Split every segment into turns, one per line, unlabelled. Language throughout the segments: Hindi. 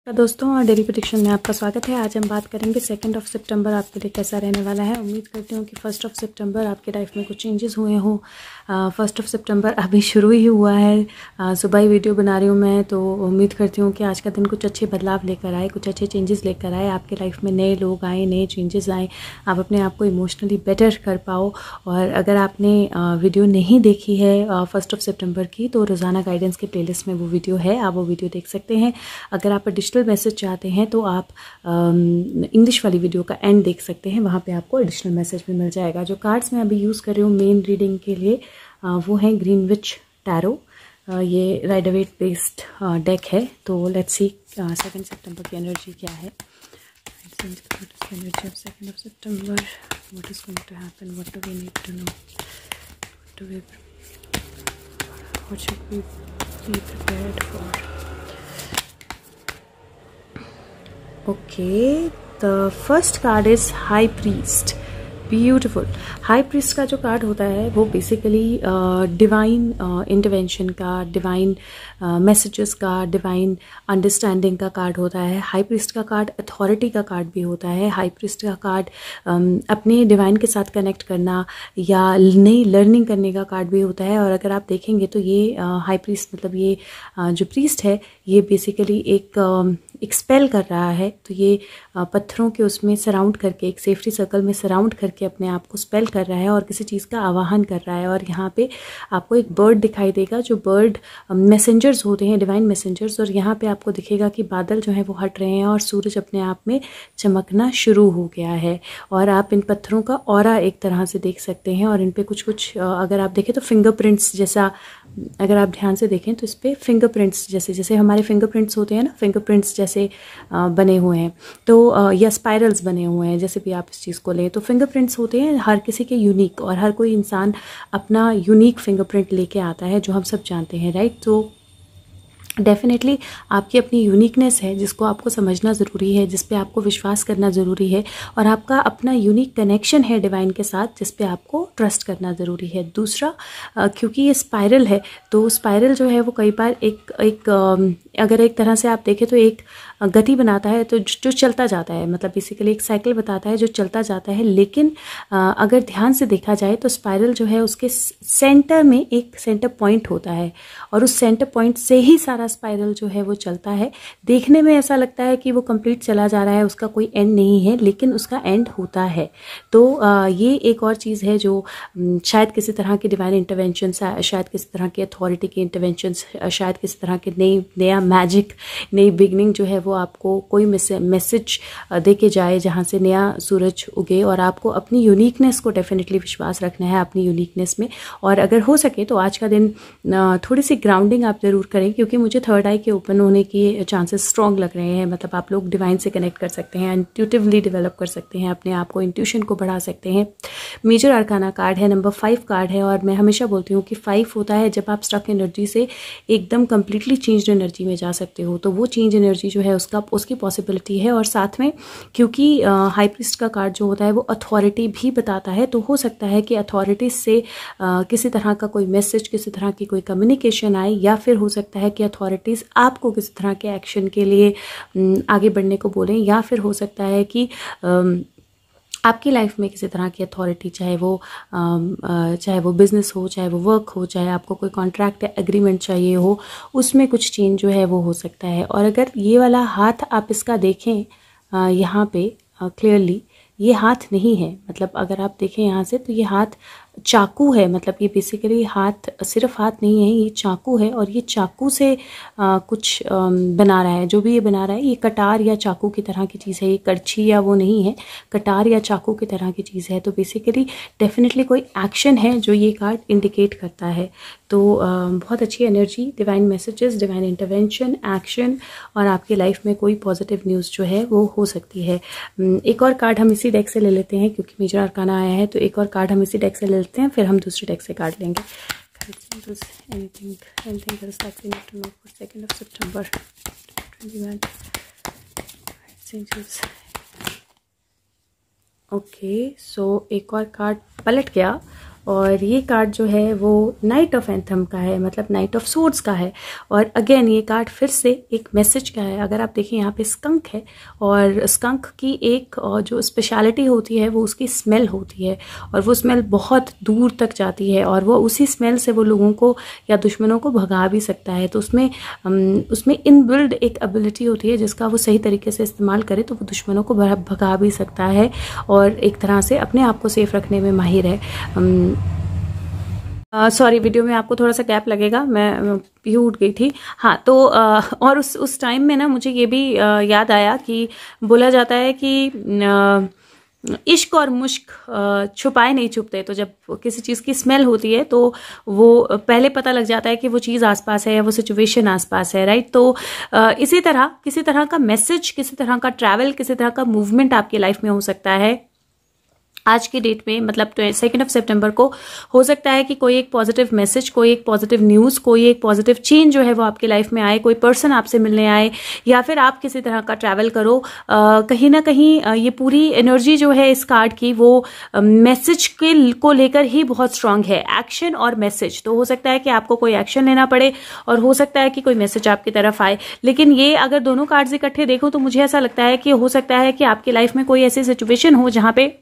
दोस्तों और डेली प्रेडिक्शन में आपका स्वागत है। आज हम बात करेंगे 2 सितंबर आपके लिए कैसा रहने वाला है। उम्मीद करती हूँ कि 1 सितंबर आपके लाइफ में कुछ चेंजेस हुए हों। 1 सितंबर अभी शुरू ही हुआ है। सुबह ही वीडियो बना रही हूँ मैं, तो उम्मीद करती हूँ कि आज का दिन कुछ अच्छे बदलाव लेकर आए, कुछ अच्छे चेंजेस लेकर आए। आपके लाइफ में नए लोग आए, नए चेंजेस आए, आप अपने आप को इमोशनली बेटर कर पाओ। और अगर आपने वीडियो नहीं देखी है 1 सितंबर की, तो रोज़ाना गाइडेंस के प्लेलिस्ट में वो वीडियो है, आप वो वीडियो देख सकते हैं। अगर आप एडिशनल मैसेज चाहते हैं तो आप इंग्लिश वाली वीडियो का एंड देख सकते हैं, वहाँ पे आपको एडिशनल मैसेज भी मिल जाएगा। जो कार्ड्स मैं अभी यूज़ कर रही हूँ मेन रीडिंग के लिए वो हैं ग्रीनविच टैरो। ये राइडर वेट बेस्ड डेक है। तो लेट्स सी 2 सितंबर की एनर्जी क्या है। एनर्जी ऑफ 2 सितंबर, what is going to happen, what do we need to know, what should we be prepared for. Okay, the first card is High Priest. ब्यूटिफुल। हाई प्रीस्ट का जो कार्ड होता है वो बेसिकली डिवाइन इंटरवेंशन का, डिवाइन मैसेजेस का, डिवाइन अंडरस्टैंडिंग का कार्ड होता है। हाई प्रीस्ट का कार्ड अथॉरिटी का कार्ड भी होता है। हाई प्रीस्ट का कार्ड अपने डिवाइन के साथ कनेक्ट करना या नई लर्निंग करने का कार्ड भी होता है। और अगर आप देखेंगे तो ये हाई प्रीस्ट मतलब ये जो प्रीस्ट है ये बेसिकली एक स्पेल कर रहा है। तो ये पत्थरों के उसमें सराउंड करके, एक सेफ्टी सर्कल में सराउंड करके अपने आप को स्पेल कर रहा है और किसी चीज़ का आवाहन कर रहा है। और यहाँ पे आपको एक बर्ड दिखाई देगा, जो बर्ड मैसेंजर्स होते हैं, डिवाइन मैसेंजर्स। और यहाँ पे आपको दिखेगा कि बादल जो है वो हट रहे हैं और सूरज अपने आप में चमकना शुरू हो गया है। और आप इन पत्थरों का ऑरा एक तरह से देख सकते हैं। और इन पे कुछ अगर आप देखें तो फिंगरप्रिंट्स जैसा, अगर आप ध्यान से देखें तो इस पर फिंगरप्रिंट्स जैसे हमारे फिंगरप्रिंट्स होते हैं ना, फिंगरप्रिंट्स जैसे बने हुए हैं। तो या स्पाइरल्स बने हुए हैं, जैसे भी आप इस चीज़ को लें तो फिंगरप्रिंट्स होते हैं हर किसी के यूनिक। और हर कोई इंसान अपना यूनिक फिंगरप्रिंट लेके आता है, जो हम सब जानते हैं, राइट। तो डेफिनेटली आपकी अपनी यूनिकनेस है जिसको आपको समझना ज़रूरी है, जिस पे आपको विश्वास करना ज़रूरी है। और आपका अपना यूनिक कनेक्शन है डिवाइन के साथ, जिस पे आपको ट्रस्ट करना ज़रूरी है। दूसरा, क्योंकि ये स्पाइरल है, तो स्पाइरल जो है वो कई बार अगर एक तरह से आप देखें तो एक गति बनाता है, तो जो चलता जाता है, मतलब बेसिकली एक साइकिल बताता है जो चलता जाता है। लेकिन अगर ध्यान से देखा जाए तो स्पाइरल जो है उसके सेंटर में एक सेंटर पॉइंट होता है और उस सेंटर पॉइंट से ही सारा स्पाइरल जो है वो चलता है। देखने में ऐसा लगता है कि वो कंप्लीट चला जा रहा है, उसका कोई एंड नहीं है, लेकिन उसका एंड होता है। तो ये एक और चीज़ है जो शायद किसी तरह की डिवाइन इंटरवेंशन, शायद किसी तरह की अथॉरिटी की इंटरवेंशन, शायद किसी तरह के नया मैजिक, नई बिगनिंग जो है वो आपको कोई मैसेज दे के जाए जहाँ से नया सूरज उगे। और आपको अपनी यूनिकनेस को डेफिनेटली विश्वास रखना है, अपनी यूनिकनेस में। और अगर हो सके तो आज का दिन थोड़ी सी ग्राउंडिंग आप ज़रूर करें, क्योंकि मुझे थर्ड आई के ओपन होने की चांसेस स्ट्रॉन्ग लग रहे हैं। मतलब आप लोग डिवाइन से कनेक्ट कर सकते हैं, इंट्यूटिवली डेवलप कर सकते हैं अपने आप को, इंट्यूशन को बढ़ा सकते हैं। मेजर आर्काना कार्ड है, नंबर 5 कार्ड है। और मैं हमेशा बोलती हूँ कि 5 होता है जब आप स्टक एनर्जी से एकदम कम्प्लीटली चेंज्ड एनर्जी में जा सकते हो। तो वो चेंज एनर्जी जो है उसकी पॉसिबिलिटी है। और साथ में क्योंकि हाई प्रीस्ट का कार्ड जो होता है वो अथॉरिटी भी बताता है, तो हो सकता है कि अथॉरिटीज से किसी तरह का कोई मैसेज, किसी तरह की कोई कम्युनिकेशन आए, या फिर हो सकता है कि अथॉरिटीज़ आपको किसी तरह के एक्शन के लिए आगे बढ़ने को बोलें, या फिर हो सकता है कि आपकी लाइफ में किसी तरह की अथॉरिटी, चाहे वो बिज़नेस हो, चाहे वो वर्क हो, चाहे आपको कोई कॉन्ट्रैक्ट या एग्रीमेंट चाहिए हो, उसमें कुछ चेंज जो है वो हो सकता है। और अगर ये वाला हाथ आप इसका देखें यहाँ पे क्लियरली, ये हाथ नहीं है। मतलब अगर आप देखें यहाँ से तो ये हाथ चाकू है। मतलब ये बेसिकली हाथ सिर्फ हाथ नहीं है, ये चाकू है। और ये चाकू से कुछ बना रहा है, जो भी ये बना रहा है ये कटार या चाकू की तरह की चीज़ है। ये करछी या वो नहीं है, कटार या चाकू की तरह की चीज़ है। तो बेसिकली डेफिनेटली कोई एक्शन है जो ये कार्ड इंडिकेट करता है। तो बहुत अच्छी energy, divine messages, divine intervention, action, और आपकी लाइफ में कोई पॉजिटिव न्यूज़ जो है वो हो सकती है। एक और कार्ड हम इसी डेक से ले लेते हैं, क्योंकि मेजर आर्काना आया है। तो एक और कार्ड हम इसी डेक से ले लेते हैं, फिर हम दूसरे डेक से कार्ड लेंगे। ओके, सो एक और कार्ड पलट गया और ये कार्ड जो है वो नाइट ऑफ एंथम का है, मतलब नाइट ऑफ सोर्ड्स का है। और अगेन ये कार्ड फिर से एक मैसेज का है। अगर आप देखें यहाँ पे स्कंक है, और स्कंक की एक जो स्पेशलिटी होती है वो उसकी स्मेल होती है, और वो स्मेल बहुत दूर तक जाती है, और वो उसी स्मेल से वो लोगों को या दुश्मनों को भगा भी सकता है। तो उसमें इनबिल्ड एक एबिलिटी होती है जिसका वो सही तरीके से इस्तेमाल करे तो वो दुश्मनों को भगा भी सकता है, और एक तरह से अपने आप को सेफ रखने में माहिर है। सॉरी, वीडियो में आपको थोड़ा सा गैप लगेगा, मैं भी उठ गई थी। हाँ, तो और उस टाइम में ना मुझे ये भी याद आया कि बोला जाता है कि इश्क और मुश्क छुपाए नहीं छुपते। तो जब किसी चीज़ की स्मेल होती है तो वो पहले पता लग जाता है कि वो चीज़ आसपास है या वो सिचुएशन आसपास है, राइट। तो इसी तरह किसी तरह का मैसेज, किसी तरह का ट्रैवल, किसी तरह का मूवमेंट आपकी लाइफ में हो सकता है आज की डेट में, मतलब 2 सितंबर को। हो सकता है कि कोई एक पॉजिटिव मैसेज, कोई एक पॉजिटिव न्यूज़, कोई एक पॉजिटिव चेंज जो है वो आपकी लाइफ में आए, कोई पर्सन आपसे मिलने आए, या फिर आप किसी तरह का ट्रैवल करो। कहीं ना कहीं ये पूरी एनर्जी जो है इस कार्ड की वो मैसेज को लेकर ही बहुत स्ट्रांग है, एक्शन और मैसेज। तो हो सकता है कि आपको कोई एक्शन लेना पड़े, और हो सकता है कि कोई मैसेज आपकी तरफ आए। लेकिन ये अगर दोनों कार्ड्स इकट्ठे देखो तो मुझे ऐसा लगता है कि हो सकता है कि आपकी लाइफ में कोई ऐसी सिचुएशन हो जहां पे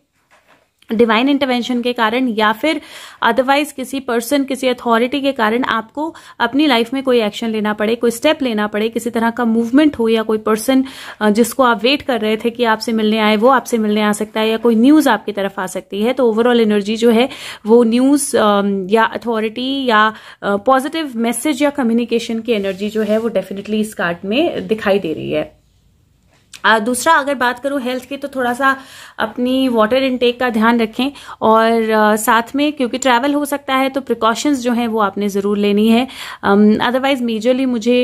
डिवाइन इंटरवेंशन के कारण, या फिर अदरवाइज किसी पर्सन, किसी अथॉरिटी के कारण आपको अपनी लाइफ में कोई एक्शन लेना पड़े, कोई स्टेप लेना पड़े, किसी तरह का मूवमेंट हो, या कोई पर्सन जिसको आप वेट कर रहे थे कि आपसे मिलने आए वो आपसे मिलने आ सकता है, या कोई न्यूज आपकी तरफ आ सकती है। तो ओवरऑल एनर्जी जो है वो न्यूज या अथॉरिटी या पॉजिटिव मैसेज या कम्युनिकेशन की एनर्जी जो है वो डेफिनेटली इस कार्ड में दिखाई दे रही है। दूसरा, अगर बात करूं हेल्थ की, तो थोड़ा सा अपनी वाटर इनटेक का ध्यान रखें, और साथ में क्योंकि ट्रैवल हो सकता है तो प्रिकॉशंस जो हैं वो आपने ज़रूर लेनी है। अदरवाइज मेजरली मुझे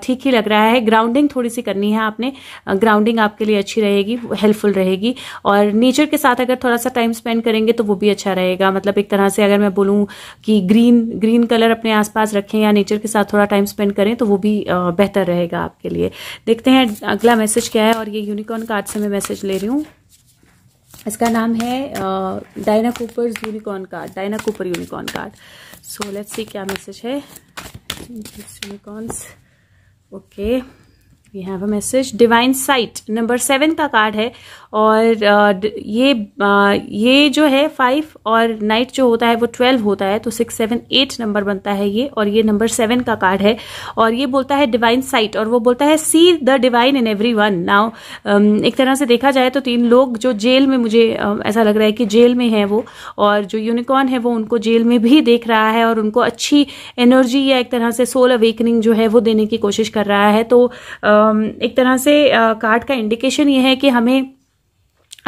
ठीक ही लग रहा है। ग्राउंडिंग थोड़ी सी करनी है आपने, ग्राउंडिंग आपके लिए अच्छी रहेगी, हेल्पफुल रहेगी। और नेचर के साथ अगर थोड़ा सा टाइम स्पेंड करेंगे तो वो भी अच्छा रहेगा। मतलब एक तरह से अगर मैं बोलूँ कि ग्रीन कलर अपने आसपास रखें या नेचर के साथ थोड़ा टाइम स्पेंड करें तो वो भी बेहतर रहेगा आपके लिए। देखते हैं अगला मैसेज क्या है, और ये यूनिकॉर्न कार्ड से मैं मैसेज ले रही हूँ। इसका नाम है Diana Cooper's unicorn card, Diana Cooper unicorn card. So let's see क्या मैसेज है। Unicorns, okay, we have a message. Divine sight number 7 का कार्ड है, और ये जो है 5 और नाइट जो होता है वो 12 होता है, तो 6, 7, 8 नंबर बनता है ये, और ये नंबर 7 का कार्ड है। और ये बोलता है डिवाइन साइट, और वो बोलता है see the divine in everyone. Now एक तरह से देखा जाए तो 3 लोग जो जेल में, मुझे ऐसा लग रहा है कि जेल में है वो, और जो यूनिकॉर्न है वो उनको जेल में भी देख रहा है, और उनको अच्छी एनर्जी या एक तरह से सोल अवेकनिंग जो है वो देने की कोशिश कर रहा है। तो एक तरह से कार्ड का इंडिकेशन ये है कि हमें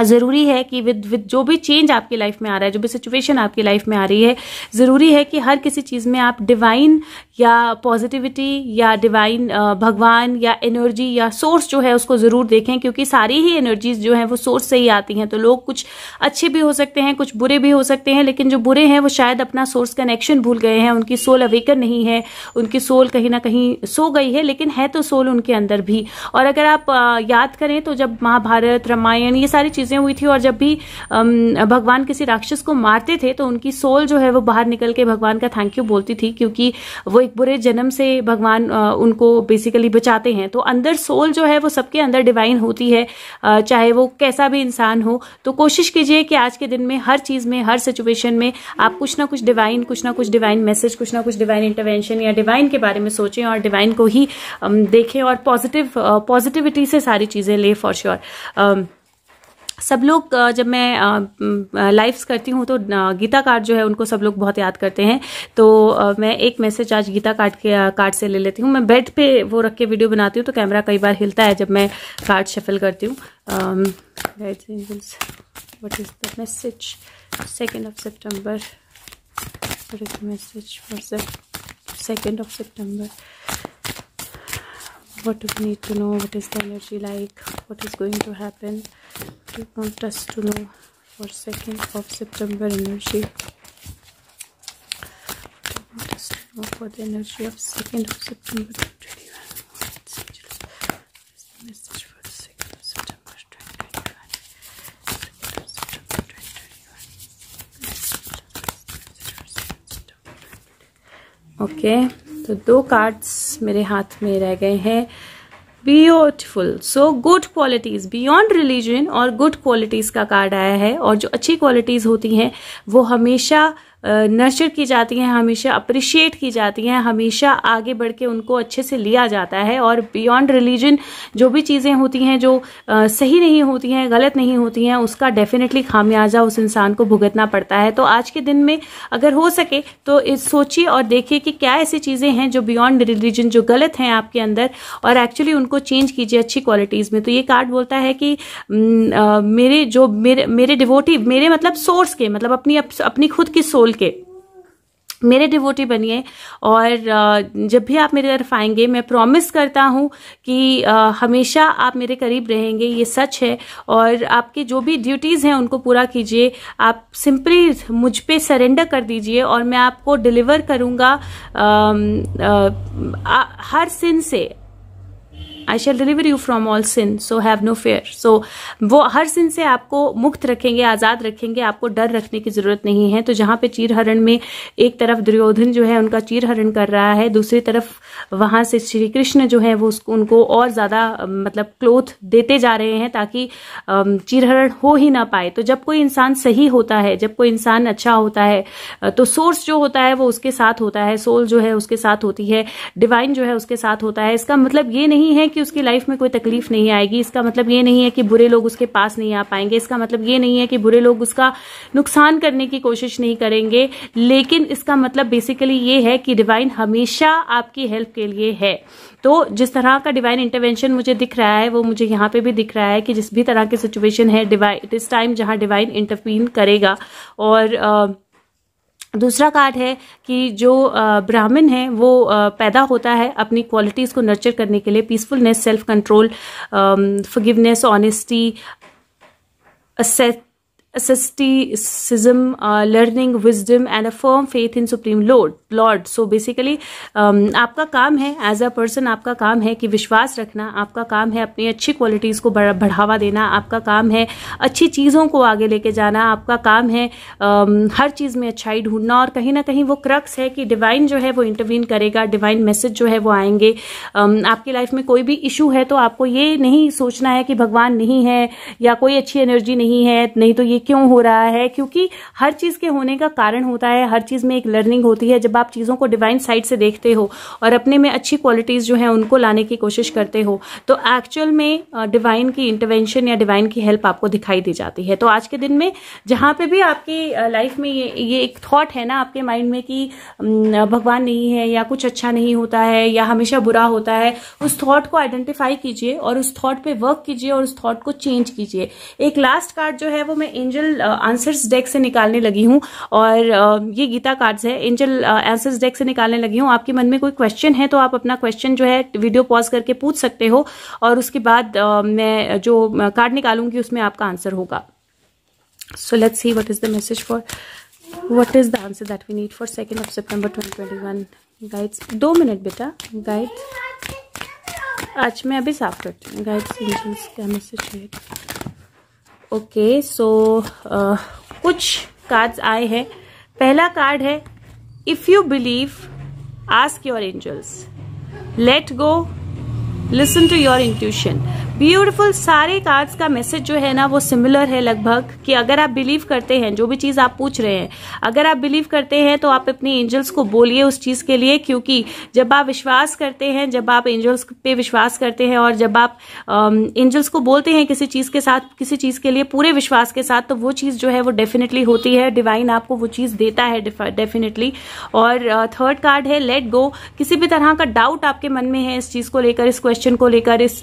ज़रूरी है कि विद जो भी चेंज आपकी लाइफ में आ रहा है, जो भी सिचुएशन आपकी लाइफ में आ रही है, ज़रूरी है कि हर किसी चीज़ में आप डिवाइन या पॉजिटिविटी या डिवाइन भगवान या एनर्जी या सोर्स जो है उसको ज़रूर देखें, क्योंकि सारी ही एनर्जीज जो हैं वो सोर्स से ही आती हैं। तो लोग कुछ अच्छे भी हो सकते हैं, कुछ बुरे भी हो सकते हैं, लेकिन जो बुरे हैं वो शायद अपना सोर्स कनेक्शन भूल गए हैं, उनकी सोल अवेकन नहीं है, उनकी सोल कहीं ना कहीं सो गई है, लेकिन है तो सोल उनके अंदर भी। और अगर आप याद करें तो जब महाभारत, रामायण, ये सारी चीज़ें हुई थी, और जब भी भगवान किसी राक्षस को मारते थे तो उनकी सोल जो है वो बाहर निकल के भगवान का थैंक यू बोलती थी, क्योंकि वो एक बुरे जन्म से भगवान उनको बेसिकली बचाते हैं। तो अंदर सोल जो है वो सबके अंदर डिवाइन होती है, चाहे वो कैसा भी इंसान हो। तो कोशिश कीजिए कि आज के दिन में हर चीज में, हर सिचुएशन में आप कुछ ना कुछ डिवाइन मैसेज, कुछ ना कुछ डिवाइन इंटरवेंशन या डिवाइन के बारे में सोचें, और डिवाइन को ही देखें, और पॉजिटिविटी से सारी चीजें ले फॉर श्योर। सब लोग जब मैं लाइव्स करती हूँ तो गीता कार्ड जो है उनको सब लोग बहुत याद करते हैं। तो मैं एक मैसेज आज गीता कार्ड से ले लेती हूँ। मैं बेड पे वो रख के वीडियो बनाती हूँ तो कैमरा कई बार हिलता है जब मैं कार्ड शफल करती हूँ। व्हाट इज द मैसेज 2 सितंबर? What is the message for 2 September? What do we need to know? What is the energy like? What is going to happen? Do you want us to know for 2 September energy? What do you want us to know for the energy of 2 September 2021? What is the message for the 2 September 2021? 2 September 2021. Okay, तो 2 कार्ड्स मेरे हाथ में रह गए हैं। Beautiful, so good qualities beyond religion और गुड क्वालिटीज का कार्ड आया है। और जो अच्छी क्वालिटीज होती हैं वो हमेशा नर्चर की जाती हैं, हमेशा अप्रिशिएट की जाती हैं, हमेशा आगे बढ़ के उनको अच्छे से लिया जाता है। और बियॉन्ड रिलीजन जो भी चीज़ें होती हैं जो सही नहीं होती हैं, गलत नहीं होती हैं, उसका डेफिनेटली खामियाजा उस इंसान को भुगतना पड़ता है। तो आज के दिन में अगर हो सके तो सोचिए और देखिए कि क्या ऐसी चीज़ें हैं जो बियॉन्ड रिलीजन जो गलत हैं आपके अंदर, और एक्चुअली उनको चेंज कीजिए अच्छी क्वालिटीज़ में। तो ये कार्ड बोलता है कि मेरे डिवोटी, मेरे मतलब सोर्स के, मतलब अपनी खुद की सोल के मेरे डिवोटी बनिए। और जब भी आप मेरी तरफ आएंगे मैं प्रॉमिस करता हूँ कि हमेशा आप मेरे करीब रहेंगे, ये सच है। और आपकी जो भी ड्यूटीज़ हैं उनको पूरा कीजिए, आप सिंपली मुझ पे सरेंडर कर दीजिए और मैं आपको डिलीवर करूँगा हर सिन से। I shall deliver you from all sin, so have no fear. So वो हर सिन से आपको मुक्त रखेंगे, आज़ाद रखेंगे, आपको डर रखने की ज़रूरत नहीं है। तो जहाँ पे चीरहरण में एक तरफ दुर्योधन जो है उनका चीरहरण कर रहा है, दूसरी तरफ वहाँ से श्री कृष्ण जो है वो उनको और ज़्यादा मतलब क्लोथ देते जा रहे हैं ताकि चीरहरण हो ही ना पाए। तो जब कोई इंसान सही होता है, जब कोई इंसान अच्छा होता है, तो सोर्स जो होता है वो उसके साथ होता है, सोल जो है उसके साथ होती है, डिवाइन जो है उसके साथ होता है। इसका मतलब ये नहीं है कि उसकी लाइफ में कोई तकलीफ नहीं आएगी, इसका मतलब ये नहीं है कि बुरे लोग उसके पास नहीं आ पाएंगे, इसका मतलब ये नहीं है कि बुरे लोग उसका नुकसान करने की कोशिश नहीं करेंगे, लेकिन इसका मतलब बेसिकली ये है कि डिवाइन हमेशा आपकी हेल्प के लिए है। तो जिस तरह का डिवाइन इंटरवेंशन मुझे दिख रहा है वो मुझे यहाँ पे भी दिख रहा है कि जिस भी तरह की सिचुएशन है डिवाइन इस टाइम जहाँ डिवाइन इंटरवीन करेगा। और दूसरा कार्ड है कि जो ब्राह्मण है वो पैदा होता है अपनी क्वालिटीज़ को नर्चर करने के लिए, peacefulness, self control, forgiveness, honesty, asceticism, learning, wisdom and a firm faith in supreme lord. So basically आपका काम है एज अ पर्सन, आपका काम है कि विश्वास रखना, आपका काम है अपनी अच्छी क्वालिटीज़ को बढ़ावा देना, आपका काम है अच्छी चीज़ों को आगे लेके जाना, आपका काम है हर चीज़ में अच्छाई ढूंढना। और कहीं ना कहीं वो क्रक्स है कि डिवाइन जो है वो इंटरवीन करेगा, डिवाइन मैसेज जो है वो आएंगे। आपकी लाइफ में कोई भी इशू है तो आपको ये नहीं सोचना है कि भगवान नहीं है या कोई अच्छी एनर्जी नहीं है, नहीं तो ये क्यों हो रहा है, क्योंकि हर चीज के होने का कारण होता है, हर चीज में एक लर्निंग होती है। जब आप चीजों को डिवाइन साइड से देखते हो और अपने में अच्छी क्वालिटीज जो है उनको लाने की कोशिश करते हो तो एक्चुअल में डिवाइन की इंटरवेंशन या डिवाइन की हेल्प आपको दिखाई दी जाती है। तो आज के दिन में जहां पे भी आपकी लाइफ में ये एक थॉट है ना आपके माइंड में कि भगवान नहीं है या कुछ अच्छा नहीं होता है या हमेशा बुरा होता है, उस थॉट को आइडेंटिफाई कीजिए और उस थॉट पे वर्क कीजिए और उस थॉट को चेंज कीजिए। एक लास्ट कार्ड जो है वो मैं एंजल आंसर्स डेक से निकालने लगी हूँ और ये गीता कार्ड्स है, एंजल आंसर्स डेक से निकालने लगी हूँ। आपके मन में कोई क्वेश्चन है तो आप अपना क्वेश्चन जो है वीडियो पॉज करके पूछ सकते हो और उसके बाद मैं जो कार्ड निकालूंगी उसमें आपका आंसर होगा। So let's see what is the message for what is the answer that we need for 2 सितंबर 2021। गाइड्स 2 मिनट बेटा, गाइड्स आज मैं अभी साफ करती हूँ। गाइड्स एंजल्स क्या मैसेज है? ओके सो कुछ कार्ड्स आए हैं। पहला कार्ड है if you believe ask your angels, let go, listen to your intuition. Beautiful. सारे कार्ड्स का मैसेज जो है ना वो सिमिलर है लगभग कि अगर आप बिलीव करते हैं जो भी चीज आप पूछ रहे हैं, अगर आप बिलीव करते हैं तो आप अपनी एंजल्स को बोलिए उस चीज के लिए, क्योंकि जब आप विश्वास करते हैं, जब आप एंजल्स पे विश्वास करते हैं और जब आप एंजल्स को बोलते हैं किसी चीज के साथ, किसी चीज के लिए पूरे विश्वास के साथ, तो वो चीज जो है वो डेफिनेटली होती है, डिवाइन आपको वो चीज देता है डेफिनेटली। और थर्ड कार्ड है लेट गो। किसी भी तरह का डाउट आपके मन में है इस चीज को लेकर, इस क्वेश्चन को लेकर, इस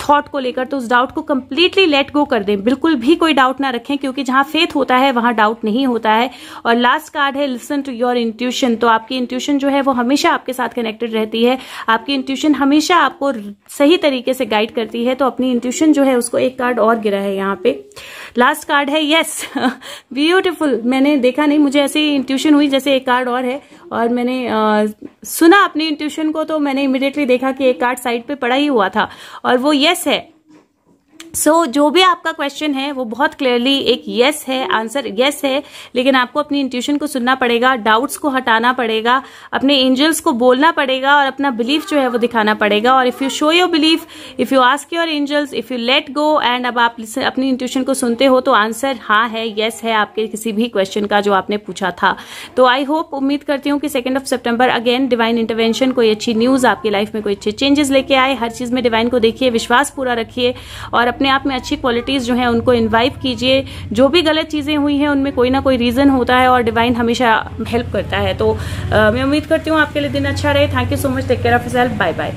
थॉट को लेकर, तो उस डाउट को कंप्लीटली लेट गो कर दें, बिल्कुल भी कोई डाउट ना रखें, क्योंकि जहां फेथ होता है वहां डाउट नहीं होता है। और लास्ट कार्ड है लिसन टू योर इंट्यूशन। तो आपकी इंट्यूशन जो है वो हमेशा आपके साथ कनेक्टेड रहती है, आपकी इंट्यूशन हमेशा आपको सही तरीके से गाइड करती है। तो अपनी इंट्यूशन जो है उसको एक कार्ड और गिरा है यहाँ पे। लास्ट कार्ड है यस, ब्यूटीफुल। मैंने देखा नहीं, मुझे ऐसी इंट्यूशन हुई जैसे एक कार्ड और है और मैंने सुना अपनी इंट्यूशन को, तो मैंने इमिडिएटली देखा कि एक कार्ड साइड पे पड़ा ही हुआ था और वो यस है। जो भी आपका क्वेश्चन है वो बहुत क्लियरली एक यस है, आंसर यस है, लेकिन आपको अपनी इंट्यूशन को सुनना पड़ेगा, डाउट्स को हटाना पड़ेगा, अपने एंजल्स को बोलना पड़ेगा और अपना बिलीफ जो है वो दिखाना पड़ेगा। और if you show your belief, if you ask your angels, if you let go and अब आप अपनी इंट्यूशन को सुनते हो तो आंसर हाँ है, यस है आपके किसी भी क्वेश्चन का जो आपने पूछा था। तो आई होप, उम्मीद करती हूँ कि 2 सितंबर अगेन डिवाइन इंटरवेंशन, कोई अच्छी न्यूज आपकी लाइफ में, कोई अच्छे चेंजेस लेके आए। हर चीज में डिवाइन को देखिए, विश्वास पूरा रखिए और अपने आप में अच्छी क्वालिटीज जो है उनको इन्वाइव कीजिए। जो भी गलत चीजें हुई हैं उनमें कोई ना कोई रीजन होता है और डिवाइन हमेशा हेल्प करता है। तो मैं उम्मीद करती हूँ आपके लिए दिन अच्छा रहे। Thank you so much, take care of yourself, bye bye.